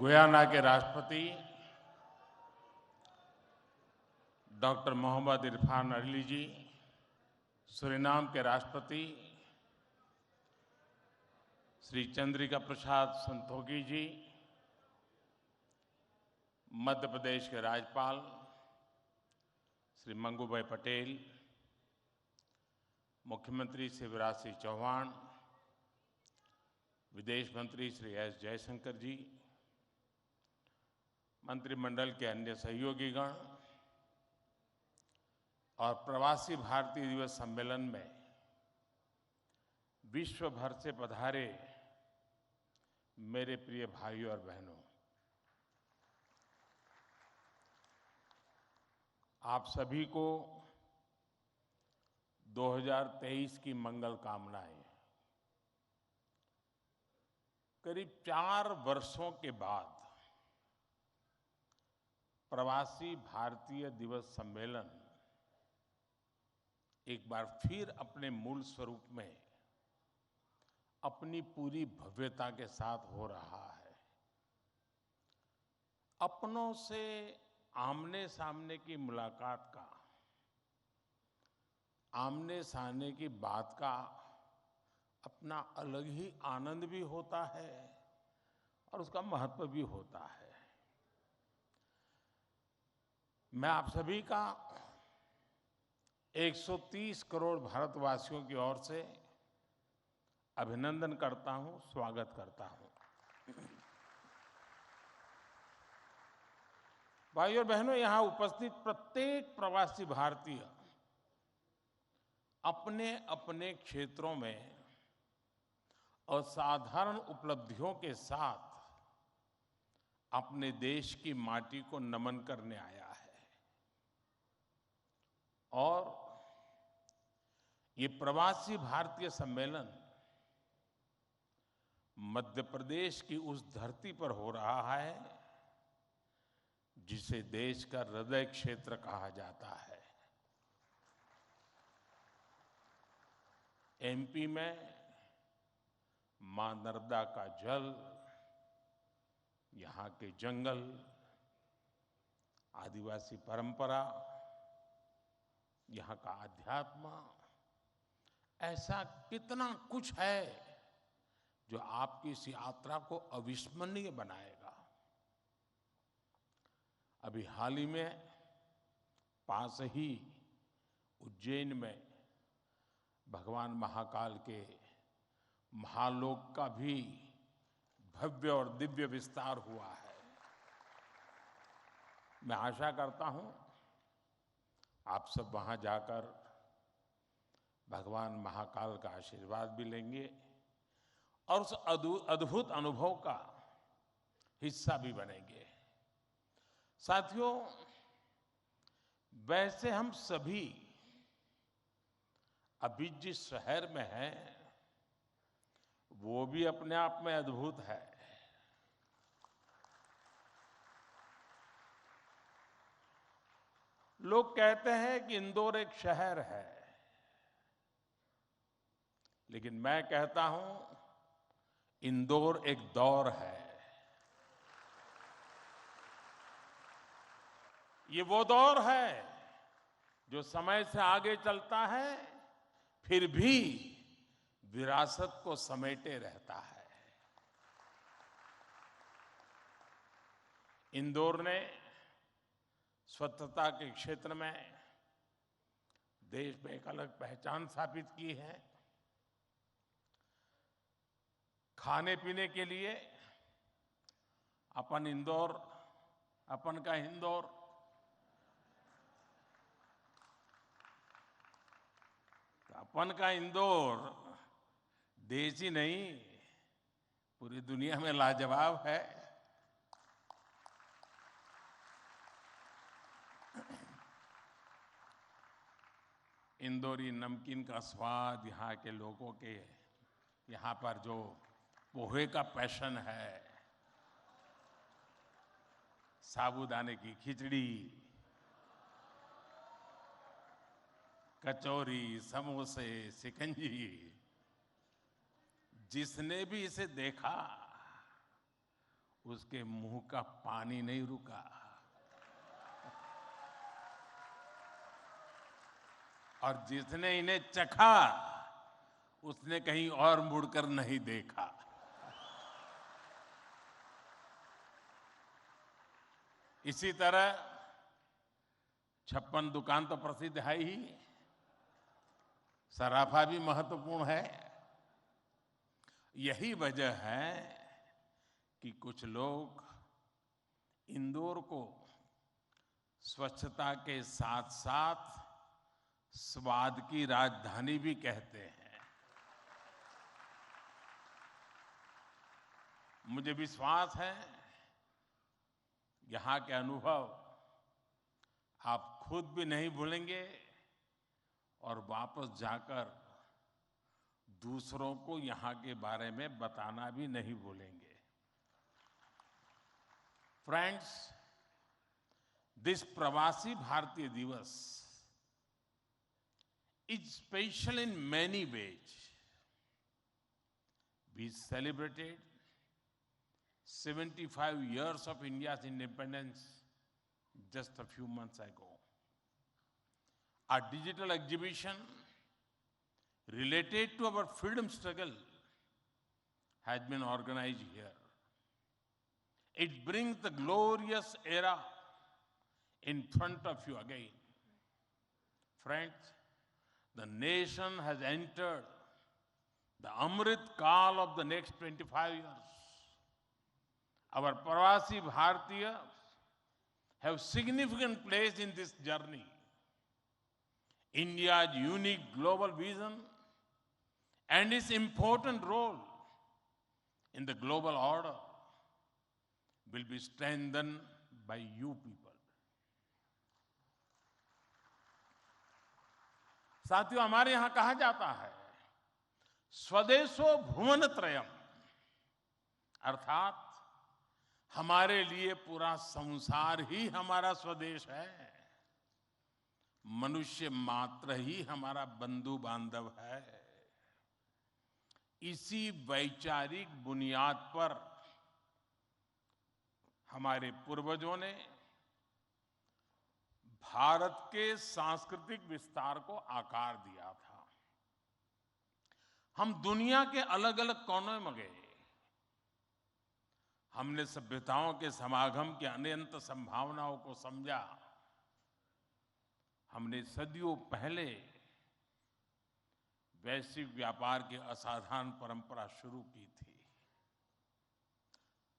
Guyana के राष्ट्रपति doctor Mohammad Irfan Ali जी, Suriname के राष्ट्रपति श्री चंद्रिका प्रसाद संतोखी जी, मध्य प्रदेश के राज्यपाल श्री मंगूभाई पटेल, मुख्यमंत्री शिवराज सिंह चौहान, विदेश मंत्री श्री एस जयशंकर जी, मंत्रिमंडल के अन्य सहयोगीगण और प्रवासी भारतीय दिवस सम्मेलन में विश्व भर से पधारे मेरे प्रिय भाइयों और बहनों, आप सभी को 2023 की मंगल कामनाएं। करीब 4 वर्षों के बाद प्रवासी भारतीय दिवस सम्मेलन एक बार फिर अपने मूल स्वरूप में अपनी पूरी भव्यता के साथ हो रहा है। अपनों से आमने सामने की मुलाकात का, आमने सामने की बात का अपना अलग ही आनंद भी होता है और उसका महत्व भी होता है। मैं आप सभी का 130 करोड़ भारतवासियों की ओर से अभिनंदन करता हूं, स्वागत करता हूं। भाइयों और बहनों, यहां उपस्थित प्रत्येक प्रवासी भारतीय अपने अपने क्षेत्रों में असाधारण उपलब्धियों के साथ अपने देश की माटी को नमन करने आया है। और ये प्रवासी भारतीय सम्मेलन मध्य प्रदेश की उस धरती पर हो रहा है जिसे देश का हृदय क्षेत्र कहा जाता है। एमपी में मां नर्मदा का जल, यहाँ के जंगल, आदिवासी परंपरा, यहाँ का अध्यात्म, ऐसा कितना कुछ है जो आपकी इस यात्रा को अविस्मरणीय बनाएगा। अभी हाल ही में पास ही उज्जैन में भगवान महाकाल के महालोक का भी भव्य और दिव्य विस्तार हुआ है। मैं आशा करता हूं आप सब वहां जाकर भगवान महाकाल का आशीर्वाद भी लेंगे और उस अद्भुत अनुभव का हिस्सा भी बनेंगे। साथियों, वैसे हम सभी अभी जिस शहर में हैं वो भी अपने आप में अद्भुत है। लोग कहते हैं कि इंदौर एक शहर है, लेकिन मैं कहता हूं इंदौर एक दौर है। ये वो दौर है जो समय से आगे चलता है फिर भी विरासत को समेटे रहता है। इंदौर ने स्वच्छता के क्षेत्र में देश में एक अलग पहचान स्थापित की है। खाने पीने के लिए अपन इंदौर, अपन का इंदौर, अपन का इंदौर देश ही नहीं पूरी दुनिया में लाजवाब है। इंदौरी नमकीन का स्वाद, यहाँ के लोगों के यहाँ पर जो पोहे का पैशन है, साबूदाने की खिचड़ी, कचौरी, समोसे, शिकंजी, जिसने भी इसे देखा उसके मुंह का पानी नहीं रुका और जिसने इन्हें चखा उसने कहीं और मुड़कर नहीं देखा। इसी तरह 56 दुकान तो प्रसिद्ध है ही, सराफा भी महत्वपूर्ण है। यही वजह है कि कुछ लोग इंदौर को स्वच्छता के साथ साथ स्वाद की राजधानी भी कहते हैं। मुझे विश्वास है यहाँ के अनुभव आप खुद भी नहीं भूलेंगे और वापस जाकर दूसरों को यहाँ के बारे में बताना भी नहीं भूलेंगे। फ्रेंड्स, दिस प्रवासी भारतीय दिवस is special in many ways. We celebrated 75 years of India's independence just a few months ago. Our digital exhibition related to our freedom struggle has been organized here. It brings the glorious era in front of you again. Friends, the nation has entered the Amrit Kaal of the next 25 years. Our Pravasi Bharatiya have significant place in this journey. India's unique global vision and its important role in the global order will be strengthened by you people. साथियों, हमारे यहां कहा जाता है स्वदेशो भुवन त्रयम, अर्थात हमारे लिए पूरा संसार ही हमारा स्वदेश है। मनुष्य मात्र ही हमारा बंधु बांधव है। इसी वैचारिक बुनियाद पर हमारे पूर्वजों ने भारत के सांस्कृतिक विस्तार को आकार दिया था। हम दुनिया के अलग अलग कोनों में गए, हमने सभ्यताओं के समागम की अनंत संभावनाओं को समझा। हमने सदियों पहले वैश्विक व्यापार की असाधारण परंपरा शुरू की थी।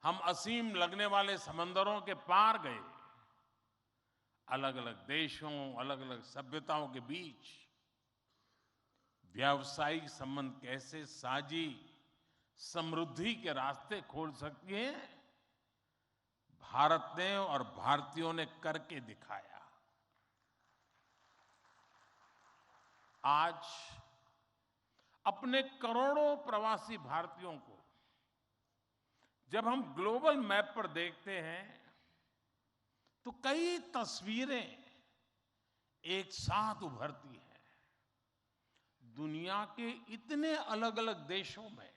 हम असीम लगने वाले समंदरों के पार गए, अलग अलग देशों, अलग अलग सभ्यताओं के बीच व्यावसायिक संबंध कैसे साझी समृद्धि के रास्ते खोल सकती हैं, भारत ने और भारतीयों ने करके दिखाया। आज अपने करोड़ों प्रवासी भारतीयों को जब हम ग्लोबल मैप पर देखते हैं तो कई तस्वीरें एक साथ उभरती हैं। दुनिया के इतने अलग अलग देशों में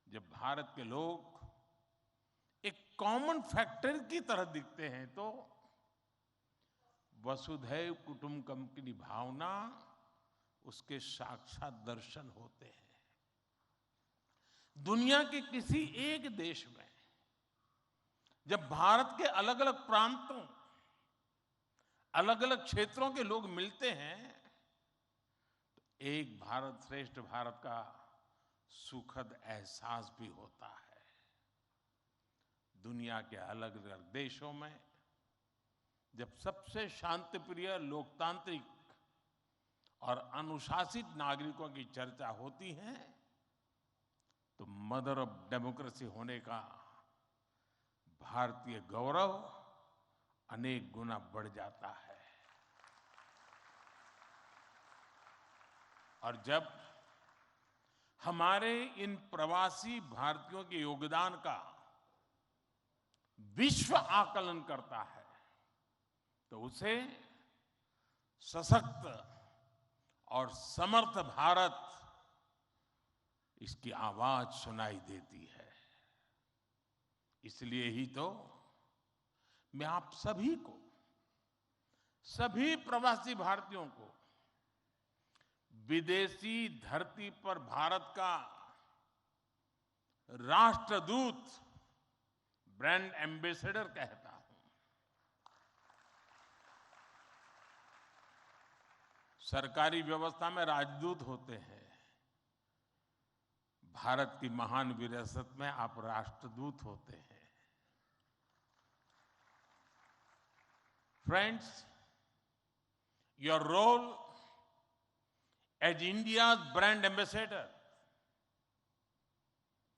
जब भारत के लोग एक कॉमन फैक्टर की तरह दिखते हैं तो वसुधैव कुटुंबकम की भावना उसके साक्षात दर्शन होते हैं। दुनिया के किसी एक देश में जब भारत के अलग अलग प्रांतों, अलग अलग क्षेत्रों के लोग मिलते हैं तो एक भारत श्रेष्ठ भारत का सुखद एहसास भी होता है। दुनिया के अलग अलग देशों में जब सबसे शांतिप्रिय, लोकतांत्रिक और अनुशासित नागरिकों की चर्चा होती है तो मदर ऑफ डेमोक्रेसी होने का भारतीय गौरव अनेक गुना बढ़ जाता है। और जब हमारे इन प्रवासी भारतीयों के योगदान का विश्व आकलन करता है तो उसे सशक्त और समर्थ भारत, इसकी आवाज सुनाई देती है। इसलिए ही तो मैं आप सभी को, सभी प्रवासी भारतीयों को विदेशी धरती पर भारत का राष्ट्रदूत, ब्रांड एम्बेसडर कहता हूं। सरकारी व्यवस्था में राजदूत होते हैं, भारत की महान विरासत में आप राष्ट्रदूत होते हैं। Friends, your role as India's brand ambassador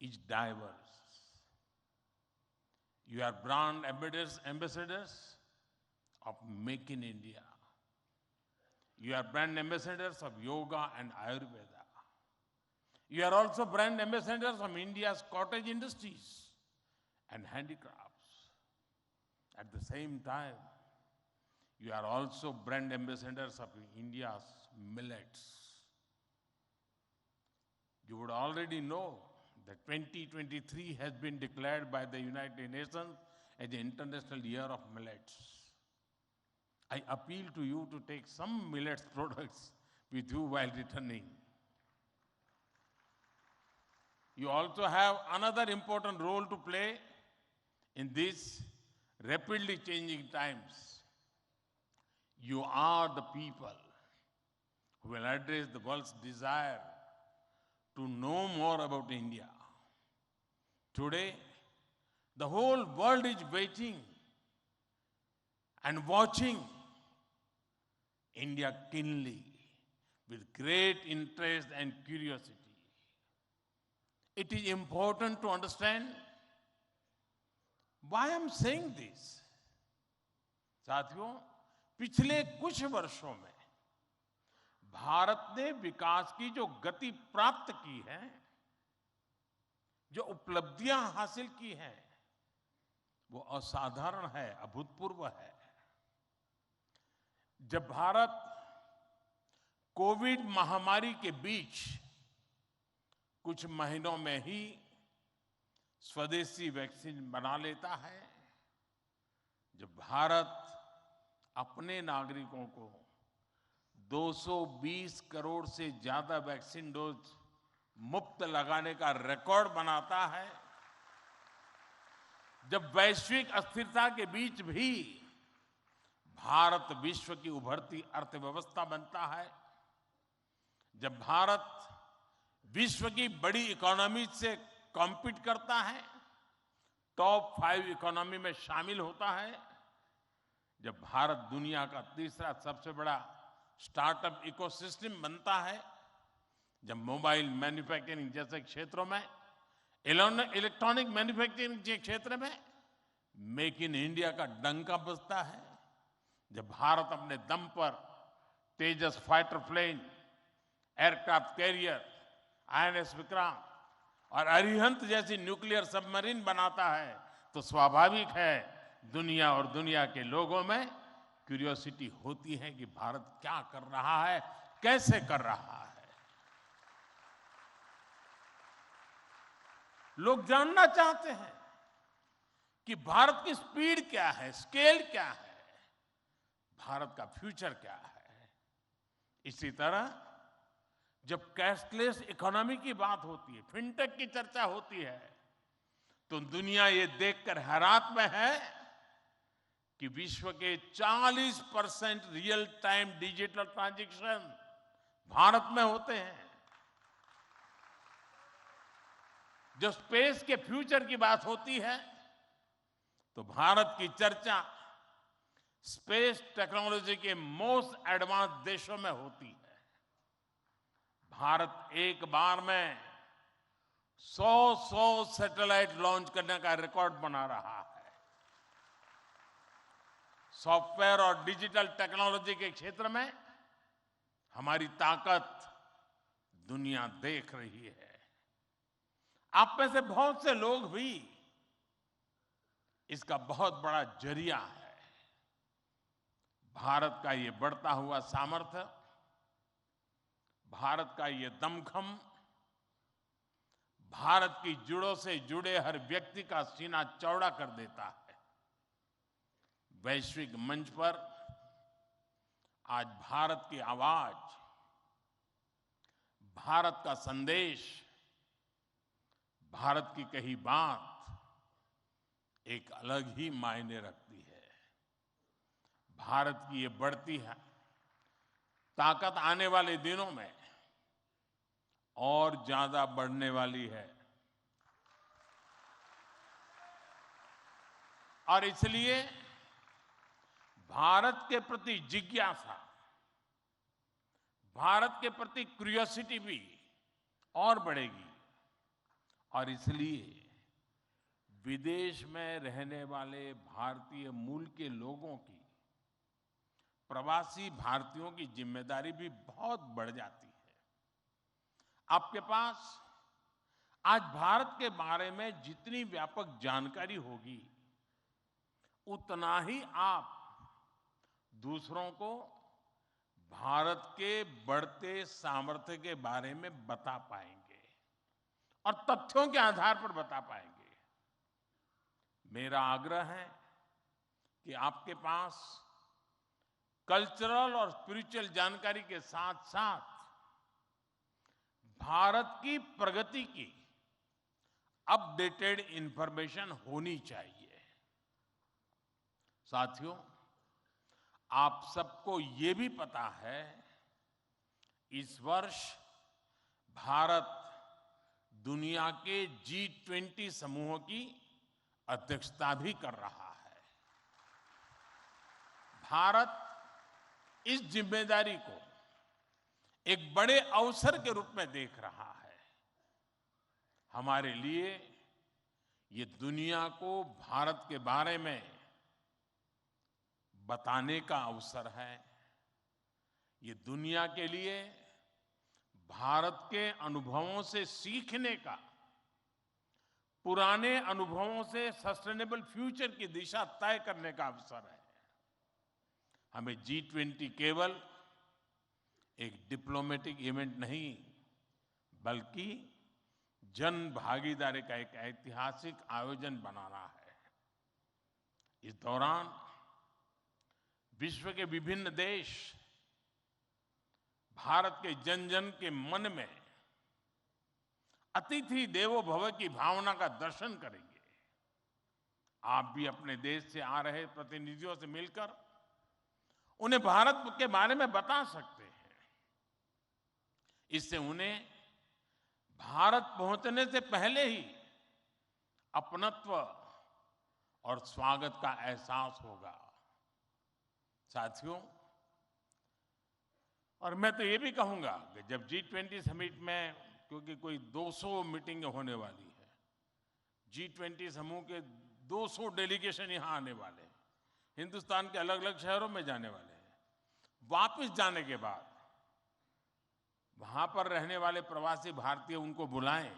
is diverse. You are brand ambassadors of Make in India. You are brand ambassadors of yoga and Ayurveda. You are also brand ambassadors of India's cottage industries and handicrafts. At the same time, you are also brand ambassadors of India's millets. You would already know that 2023 has been declared by the United Nations as the International Year of Millets. I appeal to you to take some millets products with you while returning. You also have another important role to play in these rapidly changing times. You are the people who will address the world's desire to know more about India. Today, the whole world is waiting and watching India keenly with great interest and curiosity. It is important to understand why I'm saying this. साथियों, पिछले कुछ वर्षों में भारत ने विकास की जो गति प्राप्त की है, जो उपलब्धियां हासिल की हैं, वो असाधारण है, अभूतपूर्व है। जब भारत कोविड महामारी के बीच कुछ महीनों में ही स्वदेशी वैक्सीन बना लेता है, जब भारत अपने नागरिकों को 220 करोड़ से ज्यादा वैक्सीन डोज मुफ्त लगाने का रिकॉर्ड बनाता है, जब वैश्विक अस्थिरता के बीच भी भारत विश्व की उभरती अर्थव्यवस्था बनता है, जब भारत विश्व की बड़ी इकोनॉमी से कॉम्पीट करता है, टॉप 5 इकोनॉमी में शामिल होता है, जब भारत दुनिया का तीसरा सबसे बड़ा स्टार्टअप इकोसिस्टम बनता है, जब मोबाइल मैन्युफैक्चरिंग जैसे क्षेत्रों में, इलेक्ट्रॉनिक मैन्युफैक्चरिंग के क्षेत्र में मेक इन इंडिया का डंका बजता है, जब भारत अपने दम पर Tejas fighter plane, aircraft carrier, INS Vikrant और अरिहंत जैसी न्यूक्लियर सबमरीन बनाता है, तो स्वाभाविक है दुनिया और दुनिया के लोगों में क्यूरियोसिटी होती है कि भारत क्या कर रहा है, कैसे कर रहा है। लोग जानना चाहते हैं कि भारत की स्पीड क्या है, स्केल क्या है, भारत का फ्यूचर क्या है। इसी तरह जब कैशलेस इकोनॉमी की बात होती है, फिनटेक की चर्चा होती है, तो दुनिया ये देखकर हैरान में है कि विश्व के 40% real time digital transaction Bharat में होते हैं। जब स्पेस के फ्यूचर की बात होती है, तो भारत की चर्चा स्पेस टेक्नोलॉजी के मोस्ट एडवांस देशों में होती है। भारत एक बार में 100 सैटेलाइट लॉन्च करने का रिकॉर्ड बना रहा है। सॉफ्टवेयर और डिजिटल टेक्नोलॉजी के क्षेत्र में हमारी ताकत दुनिया देख रही है। आप में से बहुत से लोग भी इसका बहुत बड़ा जरिया है। भारत का ये बढ़ता हुआ सामर्थ्य, भारत का ये दमखम, भारत की जड़ों से जुड़े हर व्यक्ति का सीना चौड़ा कर देता है। वैश्विक मंच पर आज भारत की आवाज, भारत का संदेश, भारत की कही बात एक अलग ही मायने रखती है। भारत की ये बढ़ती है ताकत आने वाले दिनों में और ज्यादा बढ़ने वाली है और इसलिए भारत के प्रति जिज्ञासा, भारत के प्रति क्यूरियोसिटी भी और बढ़ेगी और इसलिए विदेश में रहने वाले भारतीय मूल के लोगों की, प्रवासी भारतीयों की जिम्मेदारी भी बहुत बढ़ जाती है। आपके पास आज भारत के बारे में जितनी व्यापक जानकारी होगी, उतना ही आप दूसरों को भारत के बढ़ते सामर्थ्य के बारे में बता पाएंगे और तथ्यों के आधार पर बता पाएंगे। मेरा आग्रह है कि आपके पास कल्चरल और स्पिरिचुअल जानकारी के साथ साथ भारत की प्रगति की अपडेटेड इंफॉर्मेशन होनी चाहिए। साथियों, आप सबको ये भी पता है, इस वर्ष भारत दुनिया के G20 समूह की अध्यक्षता भी कर रहा है। भारत इस जिम्मेदारी को एक बड़े अवसर के रूप में देख रहा है। हमारे लिए ये दुनिया को भारत के बारे में बताने का अवसर है। ये दुनिया के लिए भारत के अनुभवों से सीखने का, पुराने अनुभवों से सस्टेनेबल फ्यूचर की दिशा तय करने का अवसर है। हमें G20 केवल एक डिप्लोमेटिक इवेंट नहीं, बल्कि जन भागीदारी का एक ऐतिहासिक आयोजन बनाना है। इस दौरान विश्व के विभिन्न देश भारत के जन जन के मन में अतिथि देवो भव की भावना का दर्शन करेंगे। आप भी अपने देश से आ रहे प्रतिनिधियों से मिलकर उन्हें भारत के बारे में बता सकते हैं। इससे उन्हें भारत पहुंचने से पहले ही अपनत्व और स्वागत का एहसास होगा। साथियों, और मैं तो ये भी कहूंगा कि जब G20 समिट में, क्योंकि कोई 200 मीटिंगें होने वाली है, G20 समूह के 200 डेलीगेशन यहां आने वाले हैं, हिंदुस्तान के अलग अलग शहरों में जाने वाले हैं। वापस जाने के बाद वहां पर रहने वाले प्रवासी भारतीय उनको बुलाएं,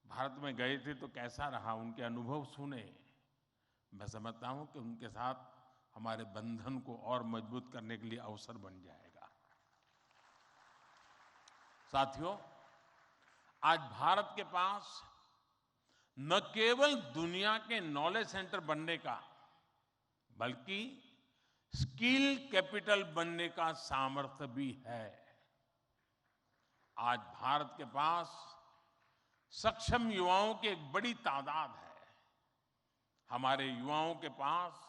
भारत में गए थे तो कैसा रहा, उनके अनुभव सुने। मैं समझता हूं कि उनके साथ हमारे बंधन को और मजबूत करने के लिए अवसर बन जाएगा। साथियों, आज भारत के पास न केवल दुनिया के नॉलेज सेंटर बनने का, बल्कि स्किल कैपिटल बनने का सामर्थ्य भी है। आज भारत के पास सक्षम युवाओं की एक बड़ी तादाद है। हमारे युवाओं के पास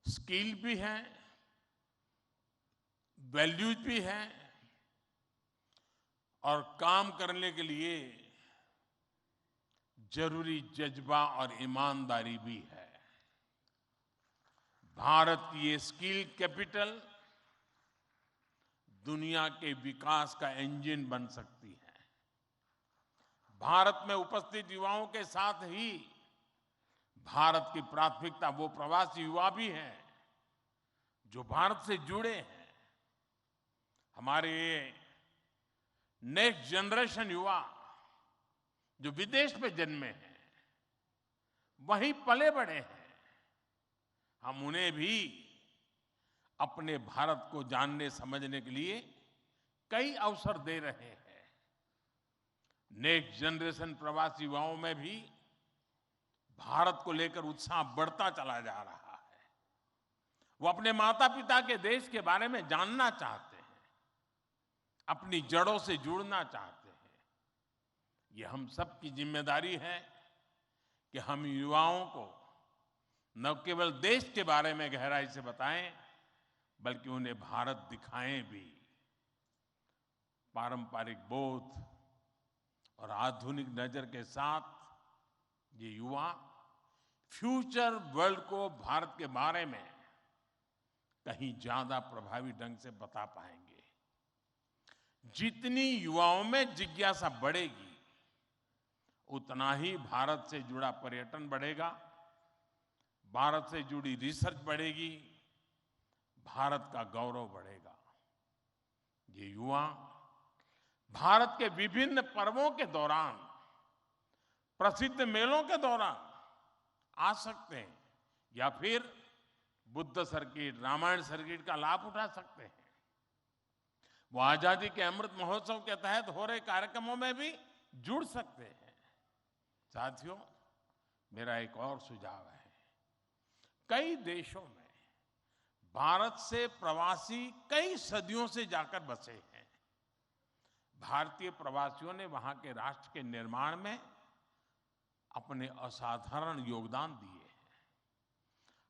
स्किल भी है, वैल्यूज भी है और काम करने के लिए जरूरी जज्बा और ईमानदारी भी है। भारत की ये स्किल कैपिटल दुनिया के विकास का इंजन बन सकती है। भारत में उपस्थित युवाओं के साथ ही भारत की प्राथमिकता वो प्रवासी युवा भी हैं जो भारत से जुड़े हैं। हमारे नेक्स्ट जनरेशन युवा जो विदेश में जन्मे हैं, वहीं पले बड़े हैं, हम उन्हें भी अपने भारत को जानने समझने के लिए कई अवसर दे रहे हैं। नेक्स्ट जनरेशन प्रवासी युवाओं में भी भारत को लेकर उत्साह बढ़ता चला जा रहा है। वो अपने माता पिता के देश के बारे में जानना चाहते हैं, अपनी जड़ों से जुड़ना चाहते हैं। ये हम सब की जिम्मेदारी है कि हम युवाओं को न केवल देश के बारे में गहराई से बताएं, बल्कि उन्हें भारत दिखाएं भी। पारंपरिक बोध और आधुनिक नजर के साथ ये युवा फ्यूचर वर्ल्ड को भारत के बारे में कहीं ज्यादा प्रभावी ढंग से बता पाएंगे। जितनी युवाओं में जिज्ञासा बढ़ेगी, उतना ही भारत से जुड़ा पर्यटन बढ़ेगा, भारत से जुड़ी रिसर्च बढ़ेगी, भारत का गौरव बढ़ेगा। ये युवा भारत के विभिन्न पर्वों के दौरान, प्रसिद्ध मेलों के दौरान आ सकते हैं या फिर बुद्ध सर्किट, रामायण सर्किट का लाभ उठा सकते हैं। वो आजादी के अमृत महोत्सव के तहत हो रहे कार्यक्रमों में भी जुड़ सकते हैं। साथियों, मेरा एक और सुझाव है। कई देशों में भारत से प्रवासी कई सदियों से जाकर बसे हैं। भारतीय प्रवासियों ने वहां के राष्ट्र के निर्माण में अपने असाधारण योगदान दिए हैं।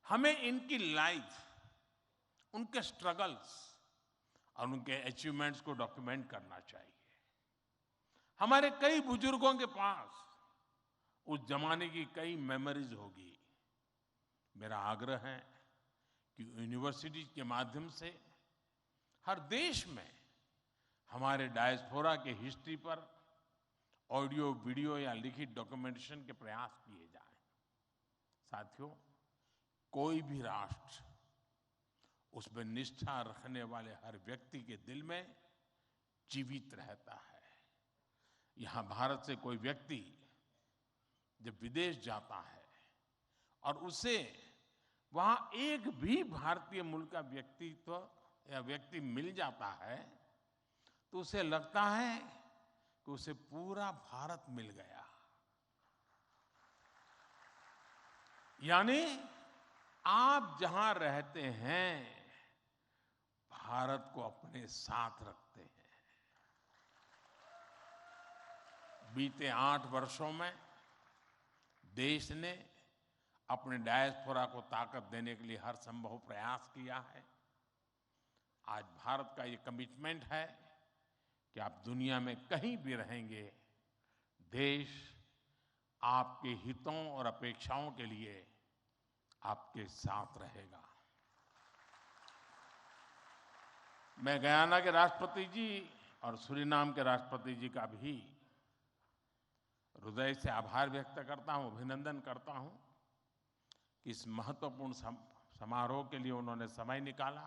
हमें इनकी लाइफ, उनके स्ट्रगल्स और उनके अचीवमेंट्स को डॉक्यूमेंट करना चाहिए। हमारे कई बुजुर्गों के पास उस जमाने की कई मेमोरीज होगी। मेरा आग्रह है कि यूनिवर्सिटी के माध्यम से हर देश में हमारे डायस्पोरा के हिस्ट्री पर ऑडियो, वीडियो या लिखित डॉक्यूमेंटेशन के प्रयास किए जाएं। साथियों, कोई भी राष्ट्र उसमें निष्ठा रखने वाले हर व्यक्ति के दिल में जीवित रहता है। यहां भारत से कोई व्यक्ति जब विदेश जाता है और उसे वहां एक भी भारतीय मूल का व्यक्तित्व या व्यक्ति मिल जाता है, तो उसे लगता है कि उसे पूरा भारत मिल गया। यानी आप जहां रहते हैं, भारत को अपने साथ रखते हैं। बीते 8 वर्षों में देश ने अपने डायस्पोरा को ताकत देने के लिए हर संभव प्रयास किया है। आज भारत का ये कमिटमेंट है कि आप दुनिया में कहीं भी रहेंगे, देश आपके हितों और अपेक्षाओं के लिए आपके साथ रहेगा। मैं गयाना के राष्ट्रपति जी और सूरीनाम के राष्ट्रपति जी का भी हृदय से आभार व्यक्त करता हूं, अभिनंदन करता हूं कि इस महत्वपूर्ण समारोह के लिए उन्होंने समय निकाला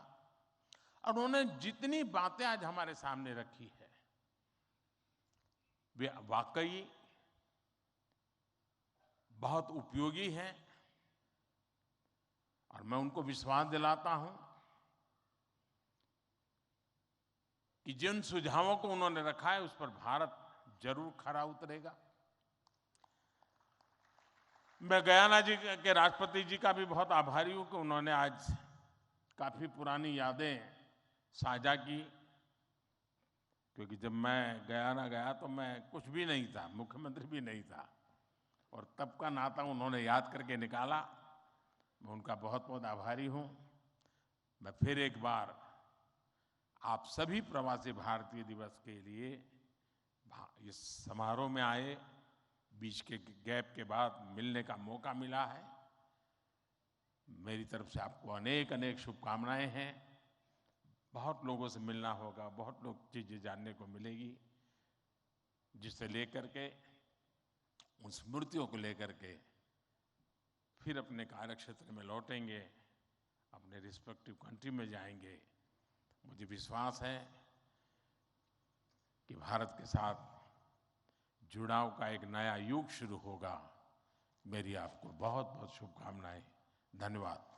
और उन्होंने जितनी बातें आज हमारे सामने रखी है, वे वाकई बहुत उपयोगी हैं। और मैं उनको विश्वास दिलाता हूं कि जिन सुझावों को उन्होंने रखा है, उस पर भारत जरूर खरा उतरेगा। मैं गयाना जी के राष्ट्रपति जी का भी बहुत आभारी हूं कि उन्होंने आज काफी पुरानी यादें साझा की। क्योंकि जब मैं गयाना गया तो मैं कुछ भी नहीं था, मुख्यमंत्री भी नहीं था, और तब का नाता उन्होंने याद करके निकाला। मैं उनका बहुत बहुत आभारी हूं। मैं फिर एक बार आप सभी प्रवासी भारतीय दिवस के लिए इस समारोह में आए, बीच के गैप के बाद मिलने का मौका मिला है। मेरी तरफ से आपको अनेक अनेक शुभकामनाएं हैं। बहुत लोगों से मिलना होगा, बहुत लोग चीजें जानने को मिलेगी, जिसे लेकर के, उन स्मृतियों को लेकर के फिर अपने कार्य क्षेत्र में लौटेंगे, अपने रिस्पेक्टिव कंट्री में जाएंगे। मुझे विश्वास है कि भारत के साथ जुड़ाव का एक नया युग शुरू होगा। मेरी आपको बहुत बहुत शुभकामनाएं। धन्यवाद।